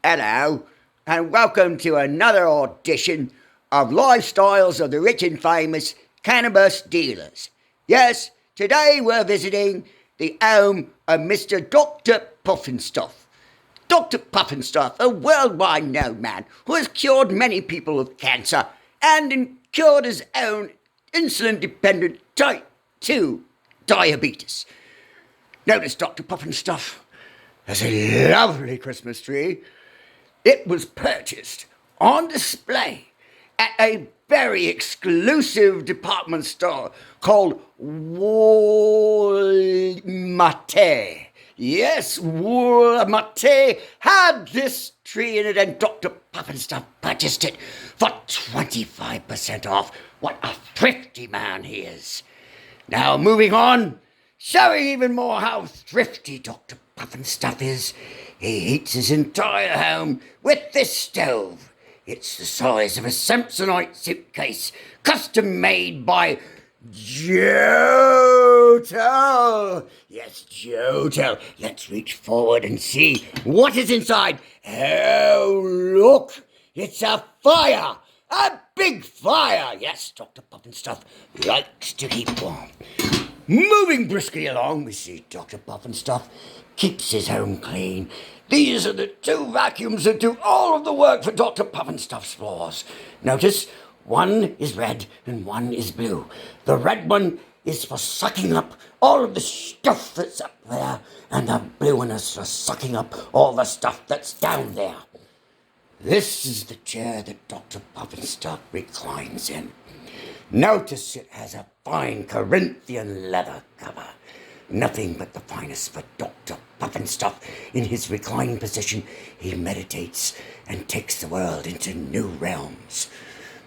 Hello, and welcome to another audition of Lifestyles of the Rich and Famous Cannabis Dealers. Yes, today we're visiting the home of Mr. Dr. Puffandstuff. Dr. Puffandstuff, a worldwide known man who has cured many people of cancer and cured his own insulin-dependent type 2 diabetes. Notice Dr. Puffandstuff has a lovely Christmas tree. It was purchased on display at a very exclusive department store called Walmart. Yes, Walmart had this tree in it, and Dr. Puffandstuff purchased it for 25% off. What a thrifty man he is. Now, moving on, showing even more how thrifty Dr. Puffandstuff is, he heats his entire home with this stove. It's the size of a Samsonite suitcase, custom made by Jotel. Yes, Jotel. Let's reach forward and see what is inside. Oh, look, it's a fire. A big fire. Yes, Dr. Puffandstuff likes to keep warm. Moving briskly along, we see Dr. Puffandstuff keeps his home clean. These are the two vacuums that do all of the work for Dr. Puffandstuff's floors. Notice, one is red and one is blue. The red one is for sucking up all of the stuff that's up there, and the blue one is for sucking up all the stuff that's down there. This is the chair that Dr. Puffandstuff reclines in. Notice it has a fine Corinthian leather cover. Nothing but the finest for Dr. Puffandstuff. In his reclining position, he meditates and takes the world into new realms.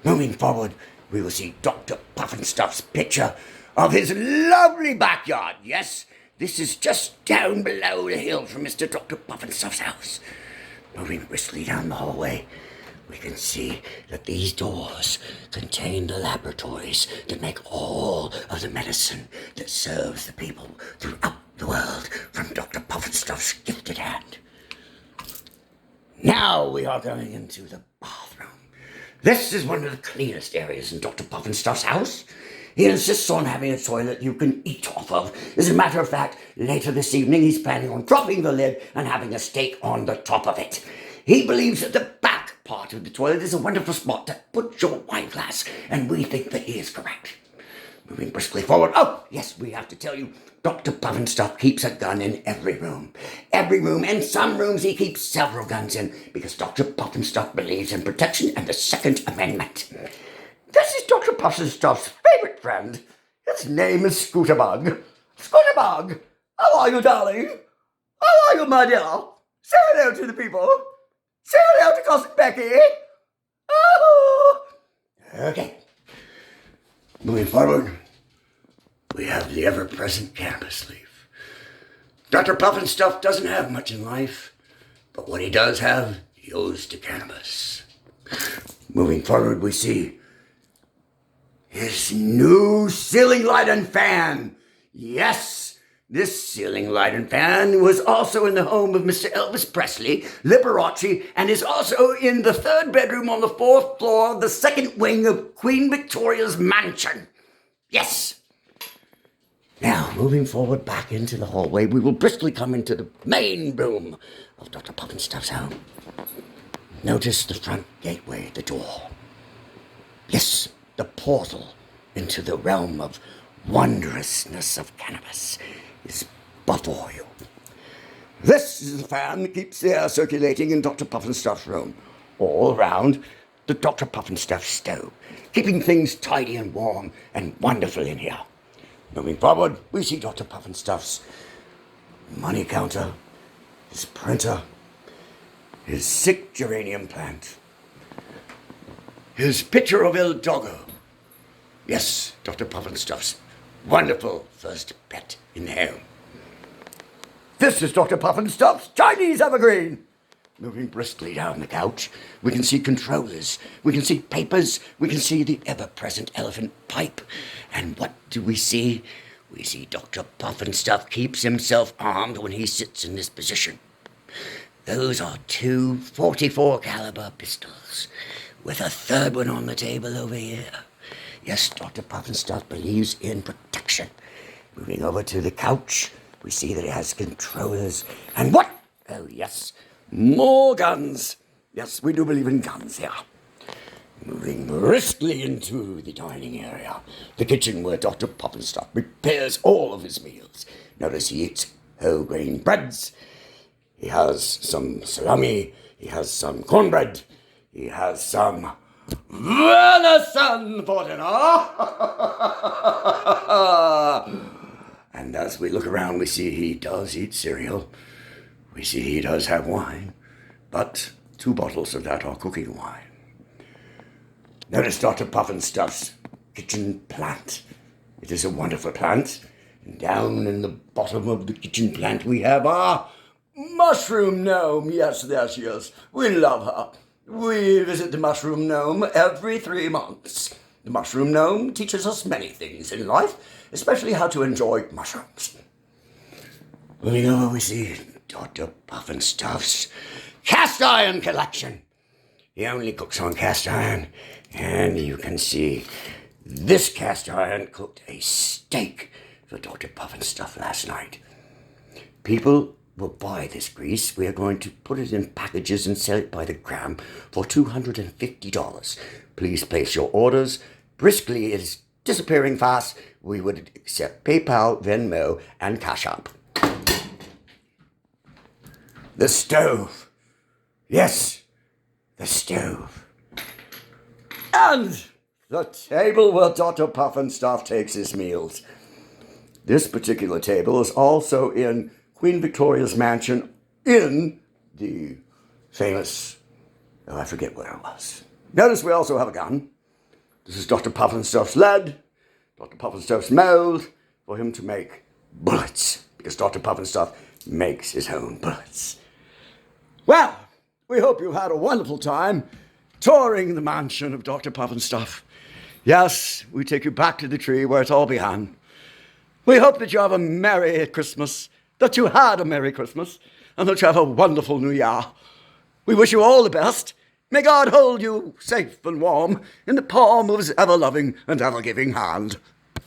Moving forward, we will see Dr. Puffandstuff's picture of his lovely backyard. Yes, this is just down below the hill from Mr. Dr. Puffandstuff's house. Moving briskly down the hallway, we can see that these doors contain the laboratories that make all of the medicine that serves the people throughout the world from Dr. Puffandstuff's gifted hand. Now we are going into the bathroom. This is one of the cleanest areas in Dr. Puffandstuff's house. He insists on having a toilet you can eat off of. As a matter of fact, later this evening he's planning on dropping the lid and having a steak on the top of it. He believes that the back part of the toilet is a wonderful spot to put your wine glass, and we think that he is correct. Moving briskly forward. Oh, yes, we have to tell you, Dr. Puffandstuff keeps a gun in every room. Every room, and some rooms he keeps several guns in, because Dr. Puffandstuff believes in protection and the Second Amendment. This is Dr. Puffandstuff's favourite friend. His name is Scooterbug. Scooterbug, how are you, darling? How are you, my dear? Say hello to the people. Say hello to Cousin Becky. Oh! Okay. Moving forward, we have the ever-present cannabis leaf. Dr. Puffandstuff doesn't have much in life, but what he does have, he owes to cannabis. Moving forward, we see his new ceiling light and fan. Yes! This ceiling light and fan was also in the home of Mr. Elvis Presley, Liberace, and is also in the third bedroom on the fourth floor of the second wing of Queen Victoria's mansion. Yes! Now, moving forward back into the hallway, we will briskly come into the main room of Dr. Puffandstuff's home. Notice the front gateway, the door. Yes, the portal into the realm of wondrousness of cannabis is before you. This is the fan that keeps the air circulating in Dr. Puffandstuff's room, all around the Dr. Puffandstuff stove, keeping things tidy and warm and wonderful in here. Moving forward, we see Dr. Puffandstuff's money counter, his printer, his sick geranium plant, his picture of El Doggo. Yes, Dr. Puffandstuff's wonderful first pet in the home. This is Dr. Puffandstuff's Chinese evergreen. Moving briskly down the couch, we can see controllers, we can see papers, we can see the ever-present elephant pipe. And what do we see? We see Dr. Puffandstuff keeps himself armed when he sits in this position. Those are two 44 caliber pistols, with a third one on the table over here. Yes, Dr. Puffandstuff believes in protection. Moving over to the couch, we see that it has controllers. And what? Oh, yes, more guns. Yes, we do believe in guns here. Moving briskly into the dining area, the kitchen where Dr. Puffandstuff prepares all of his meals. Notice he eats whole grain breads. He has some salami. He has some cornbread. He has some venison for dinner. And as we look around, we see he does eat cereal. We see he does have wine, but 2 bottles of that are cooking wine. Notice Dr. Puffandstuff's kitchen plant. It is a wonderful plant. And down in the bottom of the kitchen plant we have our mushroom gnome. Yes. We love her. We visit the mushroom gnome every 3 months. The mushroom gnome teaches us many things in life, especially how to enjoy mushrooms. Moving over, we see Dr. Puffandstuff's cast iron collection. He only cooks on cast iron. And you can see this cast iron cooked a steak for Dr. Puffandstuff last night. People will buy this grease. We are going to put it in packages and sell it by the gram for $250. Please place your orders. Briskly, it is disappearing fast. We would accept PayPal, Venmo, and Cash App. The stove. Yes, the stove. And the table where Dr. Puffandstuff takes his meals. This particular table is also in Queen Victoria's mansion in the famous, I forget where it was. Notice we also have a gun. This is Dr. Puffandstuff's lead, Dr. Puffandstuff's mold, for him to make bullets, because Dr. Puffandstuff makes his own bullets. Well, we hope you had a wonderful time touring the mansion of Dr. Puffandstuff. Yes, we take you back to the tree where it all began. We hope that you have a Merry Christmas, that you had a Merry Christmas, and that you have a wonderful New Year. We wish you all the best. May God hold you safe and warm in the palm of his ever-loving and ever-giving hand.